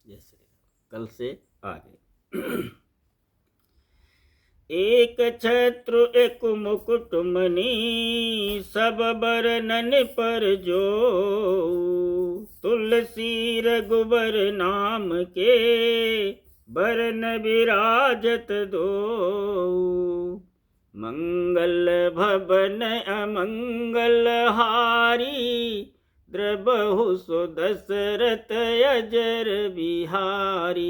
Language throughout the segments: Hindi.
जय श्री राम। कल से आगे। एक छत्रु एक मुकुट मणि, सब बरनन पर जो, तुलसी रघुबर नाम के, बरन विराजत दो। मंगल भवन अमंगल हारी, द्रबहु सो दशरथ अजर बिहारी।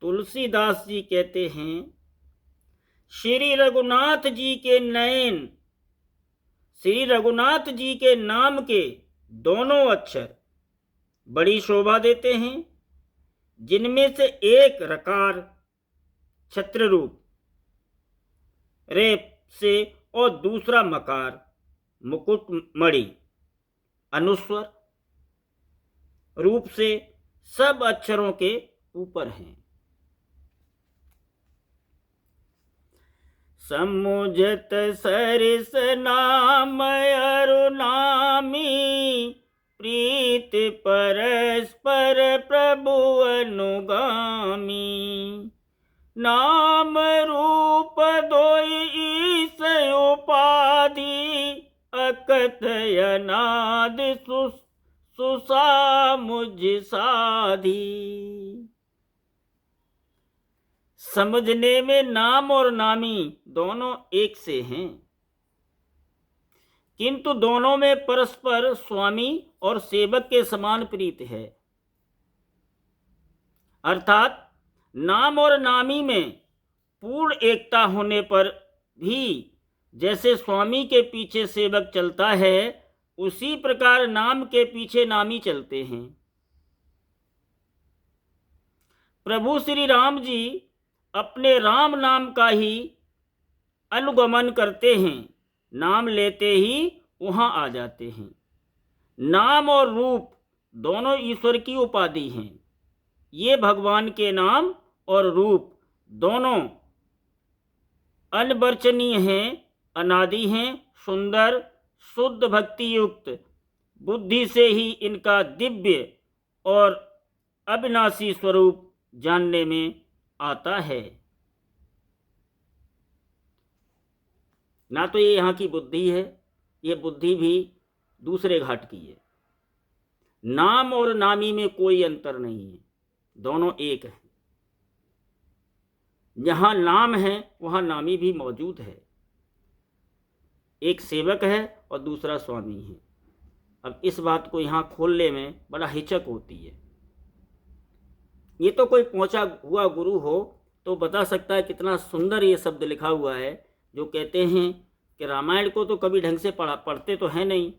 तुलसीदास जी कहते हैं, श्री रघुनाथ जी के नयन, श्री रघुनाथ जी के नाम के दोनों अक्षर बड़ी शोभा देते हैं, जिनमें से एक रकार छत्र रूप रेप से और दूसरा मकार मुकुट मणि अनुस्वर रूप से सब अक्षरों के ऊपर हैं। समुझत सरिस नाम अरुनामी, प्रीत परस्पर प्रभु अनुगामी। नाम रूप दोई ईस उपाधि, अकथय अनाद सुसा मुझ साधी। समझने में नाम और नामी दोनों एक से हैं, किंतु दोनों में परस्पर स्वामी और सेवक के समान प्रीत है। अर्थात नाम और नामी में पूर्ण एकता होने पर भी जैसे स्वामी के पीछे सेवक चलता है, उसी प्रकार नाम के पीछे नामी चलते हैं। प्रभु श्री राम जी अपने राम नाम का ही अनुगमन करते हैं, नाम लेते ही वहां आ जाते हैं। नाम और रूप दोनों ईश्वर की उपाधि हैं। ये भगवान के नाम और रूप दोनों अनवर्चनीय हैं, अनादि हैं, सुंदर, शुद्ध भक्ति युक्त बुद्धि से ही इनका दिव्य और अविनाशी स्वरूप जानने में आता है। ना तो ये यहाँ की बुद्धि है, ये बुद्धि भी दूसरे घाट की है। नाम और नामी में कोई अंतर नहीं है, दोनों एक हैं। जहाँ नाम है वहाँ नामी भी मौजूद है। एक सेवक है और दूसरा स्वामी है। अब इस बात को यहाँ खोलने में बड़ा हिचक होती है। ये तो कोई पहुँचा हुआ गुरु हो तो बता सकता है। कितना सुंदर ये शब्द लिखा हुआ है, जो कहते हैं कि रामायण को तो कभी ढंग से पढ़ते तो है नहीं,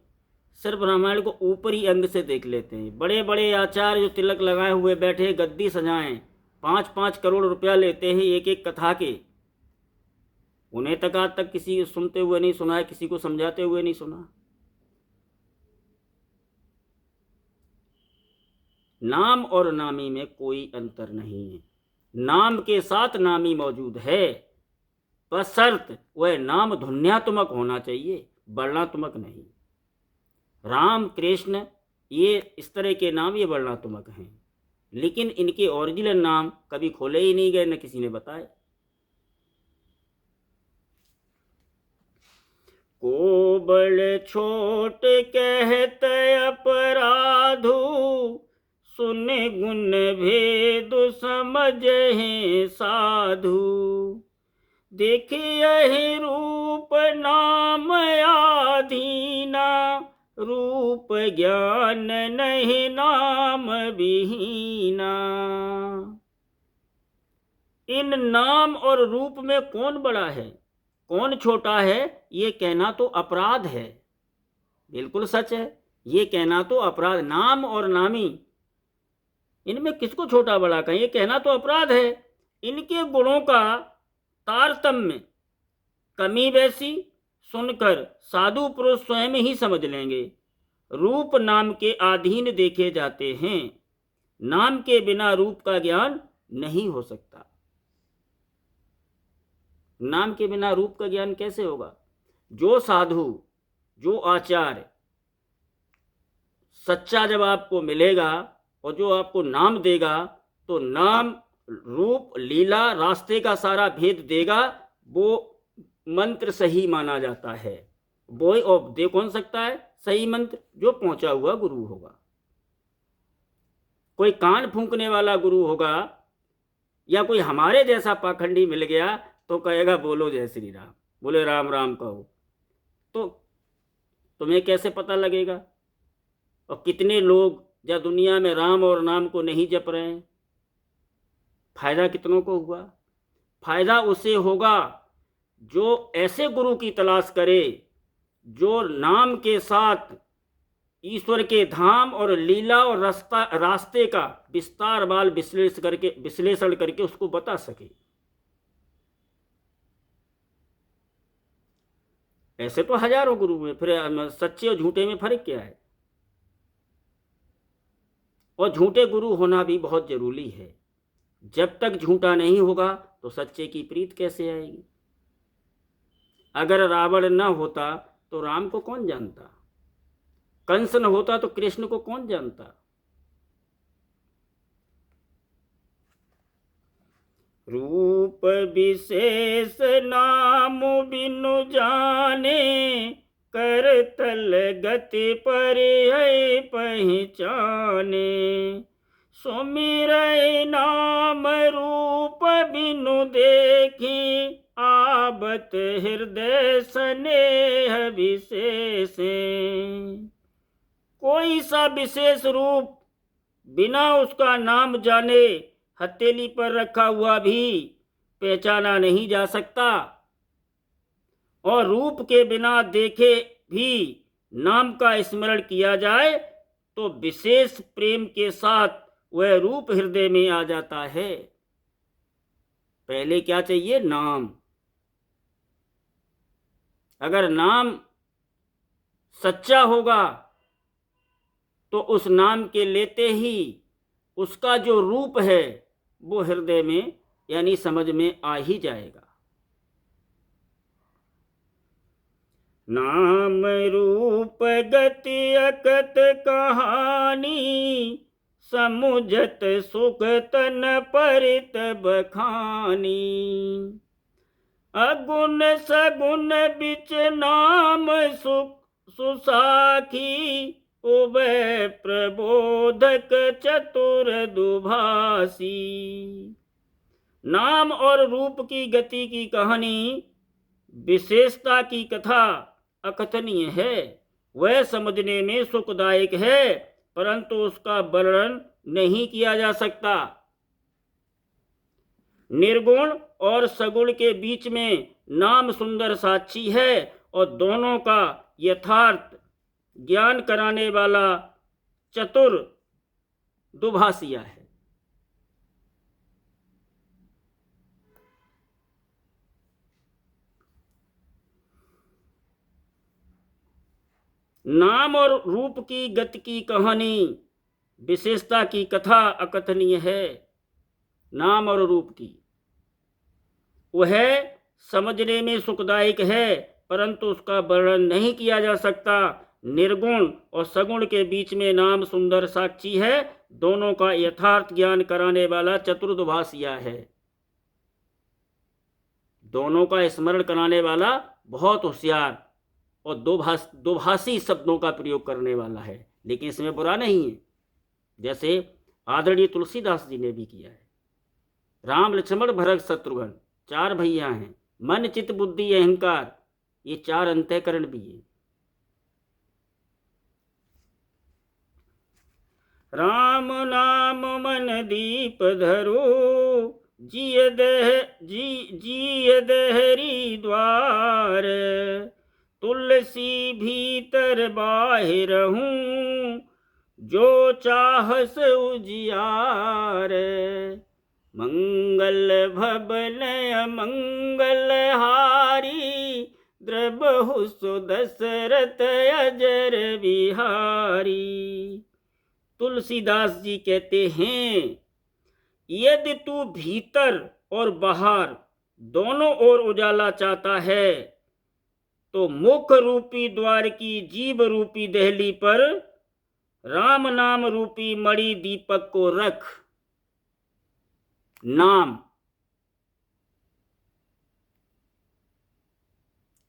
सिर्फ रामायण को ऊपरी अंग से देख लेते हैं। बड़े बड़े आचार्य जो तिलक लगाए हुए बैठे, गद्दी सजाएं, 5-5 करोड़ रुपया लेते हैं एक एक कथा के, उन्हें तक आज तक किसी सुनते हुए नहीं सुना है, किसी को समझाते हुए नहीं सुना। नाम और नामी में कोई अंतर नहीं है। नाम के साथ नामी मौजूद है, बशर्त वह नाम धुन्यात्मक होना चाहिए, वर्णात्मक नहीं। राम, कृष्ण, ये इस तरह के नाम ये वर्णात्मक हैं, लेकिन इनके ओरिजिनल नाम कभी खोले ही नहीं गए, न किसी ने बताए। को बड़ छोट कहत अपराधु, सुन गुण भेद समझहि साधु। देखिए रूप नाम आधीना, रूप ज्ञान नहीं नाम विहीना। इन नाम और रूप में कौन बड़ा है, कौन छोटा है, ये कहना तो अपराध है। बिल्कुल सच है, ये कहना तो अपराध। नाम और नामी, इनमें किसको छोटा बड़ा कहें, ये कहना तो अपराध है। इनके गुणों का तारतम्य, कमी वैसी सुनकर साधु पुरुष स्वयं ही समझ लेंगे। रूप नाम के अधीन देखे जाते हैं, नाम के बिना रूप का ज्ञान नहीं हो सकता। नाम के बिना रूप का ज्ञान कैसे होगा? जो साधु, जो आचार्य सच्चा जब आपको मिलेगा और जो आपको नाम देगा, तो नाम, रूप, लीला, रास्ते का सारा भेद देगा, वो मंत्र सही माना जाता है। वो और दे कौन सकता है सही मंत्र? जो पहुंचा हुआ गुरु होगा। कोई कान फूंकने वाला गुरु होगा या कोई हमारे जैसा पाखंडी मिल गया तो कहेगा बोलो जय श्री राम, बोले राम राम कहो, तो तुम्हें कैसे पता लगेगा? और कितने लोग या दुनिया में राम और नाम को नहीं जप रहे हैं? फायदा कितनों को हुआ? फायदा उसे होगा जो ऐसे गुरु की तलाश करे जो नाम के साथ ईश्वर के धाम और लीला और रास्ते का विस्तार बाल विश्लेषण करके उसको बता सके। ऐसे तो हजारों गुरु हैं, फिर सच्चे और झूठे में फर्क क्या है? और झूठे गुरु होना भी बहुत जरूरी है। जब तक झूठा नहीं होगा तो सच्चे की प्रीत कैसे आएगी? अगर रावण न होता तो राम को कौन जानता? कंस न होता तो कृष्ण को कौन जानता? रूप विशेष नाम बिनु जाने, कर तल गति पर है पहचाने। सुमिर नाम रूप बिनु देखी, आबत हृदय स्नेह विशेष। कोई सा विशेष रूप बिना उसका नाम जाने हथेली पर रखा हुआ भी पहचाना नहीं जा सकता, और रूप के बिना देखे भी नाम का स्मरण किया जाए तो विशेष प्रेम के साथ वह रूप हृदय में आ जाता है। पहले क्या चाहिए? नाम। अगर नाम सच्चा होगा तो उस नाम के लेते ही उसका जो रूप है वो हृदय में यानी समझ में आ ही जाएगा। नाम रूप गति अकत कहानी, समुझत सुख तन परित बखानी। अगुण सगुण बिच नाम सुसाखी, उभय प्रबोधक चतुर दुभासी। नाम और रूप की गति की कहानी, विशेषता की कथा अकथनीय है। वह समझने में सुखदायक है, परंतु उसका वर्णन नहीं किया जा सकता। निर्गुण और सगुण के बीच में नाम सुंदर साक्षी है और दोनों का यथार्थ ज्ञान कराने वाला चतुर दुभाषिया है। नाम और रूप की गति की कहानी, विशेषता की कथा अकथनीय है। नाम और रूप की वह समझने में सुखदायक है, परंतु उसका वर्णन नहीं किया जा सकता। निर्गुण और सगुण के बीच में नाम सुंदर साक्षी है, दोनों का यथार्थ ज्ञान कराने वाला चतुर्दुभाषिया है। दोनों का स्मरण कराने वाला बहुत होशियार और दोभाषी शब्दों का प्रयोग करने वाला है, लेकिन इसमें बुरा नहीं है, जैसे आदरणीय तुलसीदास जी ने भी किया है। राम लक्ष्मण भरत शत्रुघ्न 4 भैया हैं, मन चित्त बुद्धि अहंकार, ये 4 अंतःकरण भी है। राम नाम मन दीप धरो, जिय दहरी द्वार। तुलसी भीतर बाहिर हूँ, जो चाहस उजियार। मंगल भवन मंगल हारी, द्रबहु सुदशरथ अजर बिहारी। तुलसीदास जी कहते हैं, यदि तू भीतर और बाहर दोनों ओर उजाला चाहता है तो मुख रूपी द्वार की जीभ रूपी देहली पर राम नाम रूपी मणि दीपक को रख। नाम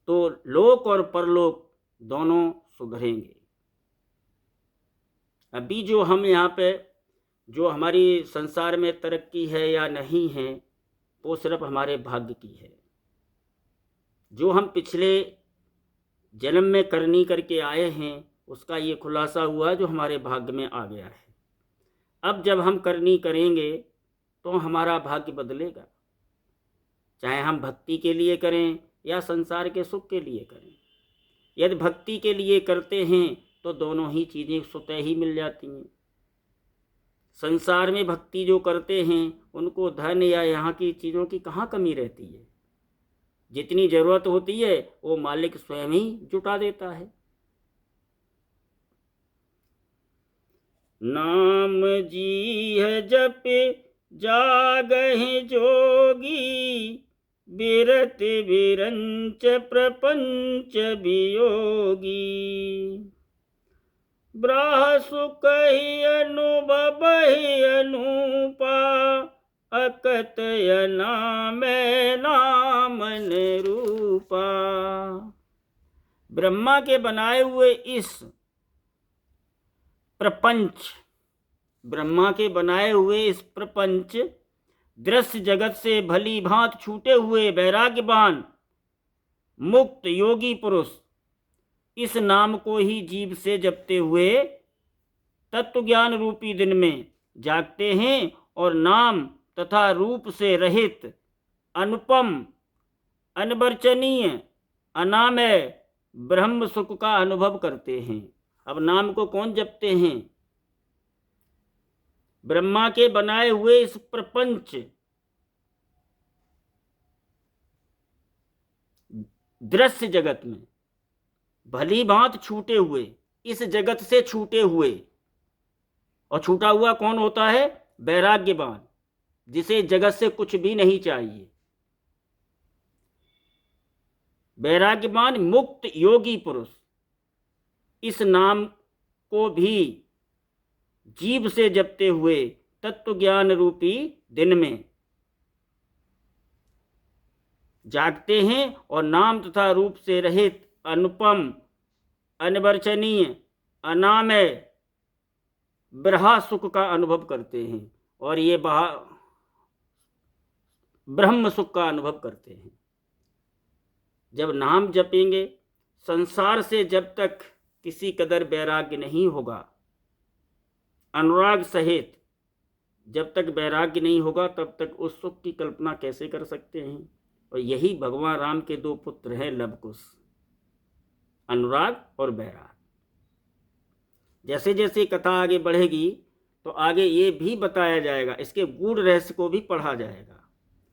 तो लोक और परलोक दोनों सुधरेंगे। अभी जो हम यहाँ पे जो हमारी संसार में तरक्की है या नहीं है, वो सिर्फ हमारे भाग्य की है। जो हम पिछले जन्म में करनी करके आए हैं, उसका ये खुलासा हुआ जो हमारे भाग्य में आ गया है। अब जब हम करनी करेंगे तो हमारा भाग्य बदलेगा, चाहे हम भक्ति के लिए करें या संसार के सुख के लिए करें। यदि भक्ति के लिए करते हैं तो दोनों ही चीज़ें स्वतः ही मिल जाती हैं। संसार में भक्ति जो करते हैं उनको धन या यहाँ की चीज़ों की कहाँ कमी रहती है। जितनी ज़रूरत होती है वो मालिक स्वयं ही जुटा देता है। नाम जी है जप जागहि जोगी, बिरत बिरंच प्रपंच वियोगी। ब्राह सुख ही अनुभव ही अनूपा, अकतय नाम नामन रूपा। ब्रह्मा के बनाए हुए इस प्रपंच, ब्रह्मा के बनाए हुए इस प्रपंच दृश्य जगत से भली भांत छूटे हुए वैराग्यवान मुक्त योगी पुरुष इस नाम को ही जीव से जपते हुए तत्व ज्ञान रूपी दिन में जागते हैं और नाम तथा रूप से रहित अनुपम अनवर्चनीय अनामय ब्रह्म सुख का अनुभव करते हैं। अब नाम को कौन जपते हैं? ब्रह्मा के बनाए हुए इस प्रपंच दृश्य जगत में भली भांत छूटे हुए, इस जगत से छूटे हुए, और छूटा हुआ कौन होता है? वैराग्यवान, जिसे जगत से कुछ भी नहीं चाहिए। वैराग्यवान मुक्त योगी पुरुष इस नाम को भी जीव से जपते हुए तत्व ज्ञान रूपी दिन में जागते हैं और नाम तथा रूप से रहित अनुपम अनवर्चनीय अनामय ब्रहा सुख का अनुभव करते हैं, और ये ब्रह्म सुख का अनुभव करते हैं। जब नाम जपेंगे, संसार से जब तक किसी कदर वैराग्य नहीं होगा, अनुराग सहित जब तक वैराग्य नहीं होगा, तब तक उस सुख की कल्पना कैसे कर सकते हैं। और यही भगवान राम के दो पुत्र हैं लवकुश, अनुराग और वैराग। जैसे जैसे कथा आगे बढ़ेगी तो आगे ये भी बताया जाएगा, इसके गूढ़ रहस्य को भी पढ़ा जाएगा।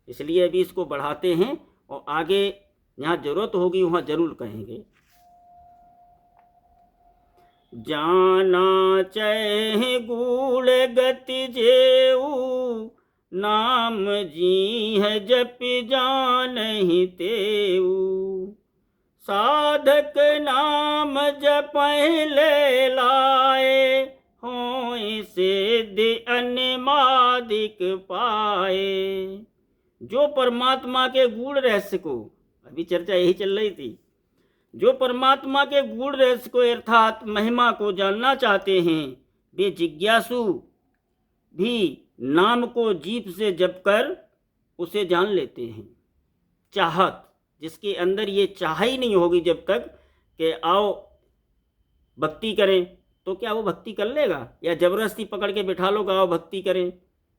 इसलिए अभी इसको बढ़ाते हैं और आगे जहाँ जरूरत होगी वहाँ जरूर कहेंगे। जाना चाहे गूढ़ गति जेऊ, नाम जी है जप जानहि तेऊ। साधक नाम जपहि लाए, होय सिद्धि अनिमादिक पाए। जो परमात्मा के गूढ़ रहस्य को, अभी चर्चा यही चल रही थी, जो परमात्मा के गूढ़ रहस्य को अर्थात महिमा को जानना चाहते हैं, वे जिज्ञासु भी नाम को जीभ से जपकर उसे जान लेते हैं। चाहत, जिसके अंदर ये चाह ही नहीं होगी जब तक कि आओ भक्ति करें, तो क्या वो भक्ति कर लेगा? या जबरदस्ती पकड़ के बिठा लो आओ भक्ति करें,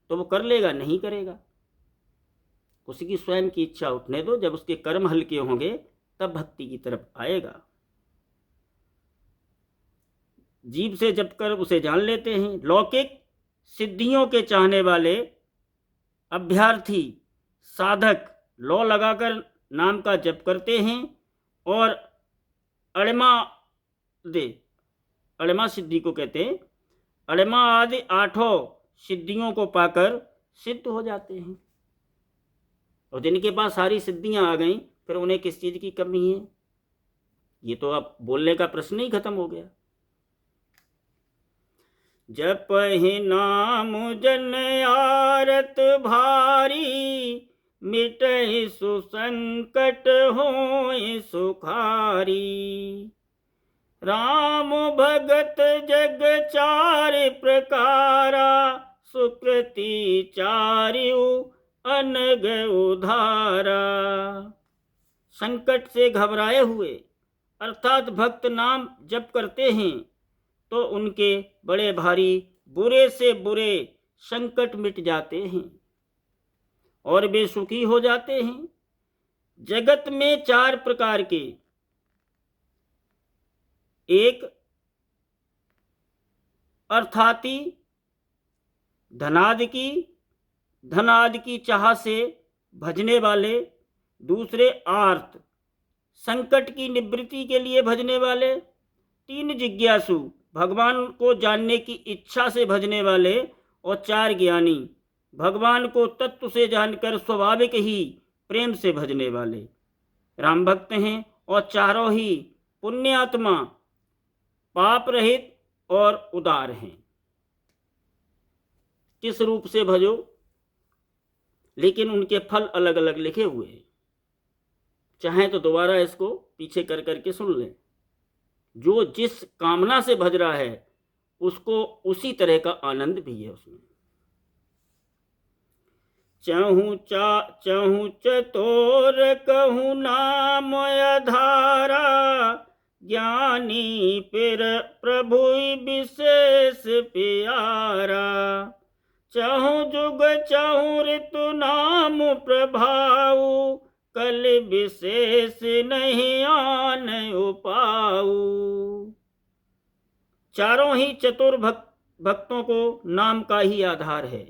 तो वो कर लेगा? नहीं करेगा। उसी की स्वयं की इच्छा उठने दो, जब उसके कर्म हल्के होंगे तब भक्ति की तरफ आएगा। जीभ से जपकर उसे जान लेते हैं। लौकिक सिद्धियों के चाहने वाले अभ्यर्थी साधक लौ लगाकर नाम का जप करते हैं और अड़िमा सिद्धि को कहते हैं, अड़िमा आदि 8 सिद्धियों को पाकर सिद्ध हो जाते हैं। और जिनके पास सारी सिद्धियां आ गई, फिर उन्हें किस चीज़ की कमी है? ये तो अब बोलने का प्रश्न ही खत्म हो गया। जपहि नाम जन आरत भारी, मिटहि सुसंकट होय सुखारी। राम भगत जग चार प्रकारा, सुकृति चारिउ अनग उधारा। संकट से घबराए हुए अर्थात भक्त नाम जप करते हैं तो उनके बड़े भारी बुरे से बुरे संकट मिट जाते हैं और वे सुखी हो जाते हैं। जगत में चार प्रकार के, एक अर्थाती धनादि की चाह से भजने वाले, दूसरे आर्त संकट की निवृत्ति के लिए भजने वाले, तीन जिज्ञासु भगवान को जानने की इच्छा से भजने वाले, और चार ज्ञानी भगवान को तत्व से जानकर स्वाभाविक ही प्रेम से भजने वाले। राम भक्त हैं और चारों ही पुण्यात्मा, पाप रहित और उदार हैं। किस रूप से भजो, लेकिन उनके फल अलग अलग लिखे हुए हैं। चाहें तो दोबारा इसको पीछे कर करके सुन लें। जो जिस कामना से भज रहा है उसको उसी तरह का आनंद भी है उसमें। चहु चतोर कहूँ नाम आधारा, ज्ञानी पिर प्रभु विशेष प्यारा। चहु जुग चहु ऋतु नाम प्रभाऊ, कल विशेष नहीं आन उपाऊ। चारों ही चतुर भक्तों को नाम का ही आधार है।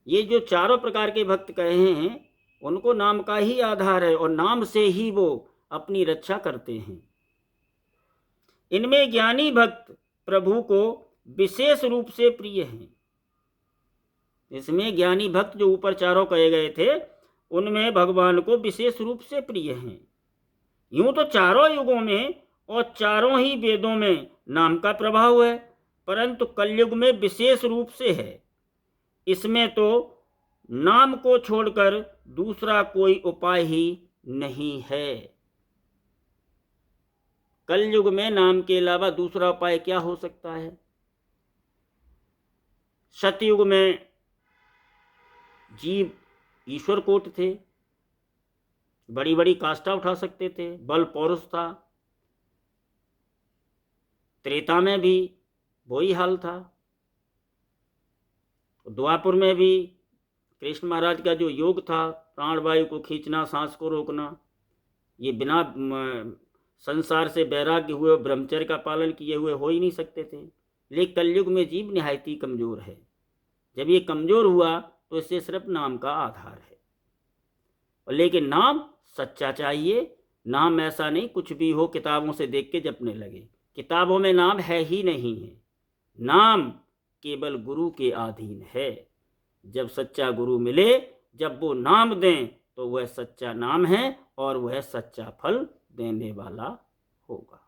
ये जो चारों प्रकार के भक्त कहे हैं उनको नाम का ही आधार है और नाम से ही वो अपनी रक्षा करते हैं। इनमें ज्ञानी भक्त प्रभु को विशेष रूप से प्रिय हैं। इसमें ज्ञानी भक्त जो ऊपर चारों कहे गए थे उनमें भगवान को विशेष रूप से प्रिय हैं। यूं तो चारों युगों में और चारों ही वेदों में नाम का प्रभाव है, परंतु कलयुग में विशेष रूप से है। इसमें तो नाम को छोड़कर दूसरा कोई उपाय ही नहीं है। कलयुग में नाम के अलावा दूसरा उपाय क्या हो सकता है? सतयुग में जीव ईश्वर कोट थे, बड़ी बड़ी काष्ठा उठा सकते थे, बल पौरुष था। त्रेता में भी वही हाल था। द्वापर में भी कृष्ण महाराज का जो योग था, प्राणवायु को खींचना, सांस को रोकना, ये बिना संसार से वैराग्य हुए ब्रह्मचर्य का पालन किए हुए हो ही नहीं सकते थे। लेकिन कलयुग में जीव निहायत ही कमजोर है। जब ये कमजोर हुआ तो इससे सिर्फ नाम का आधार है। और लेकिन नाम सच्चा चाहिए। नाम ऐसा नहीं कुछ भी हो किताबों से देख के जपने लगे। किताबों में नाम है ही नहीं है। नाम केवल गुरु के अधीन है। जब सच्चा गुरु मिले, जब वो नाम दें तो वह सच्चा नाम है और वह सच्चा फल देने वाला होगा।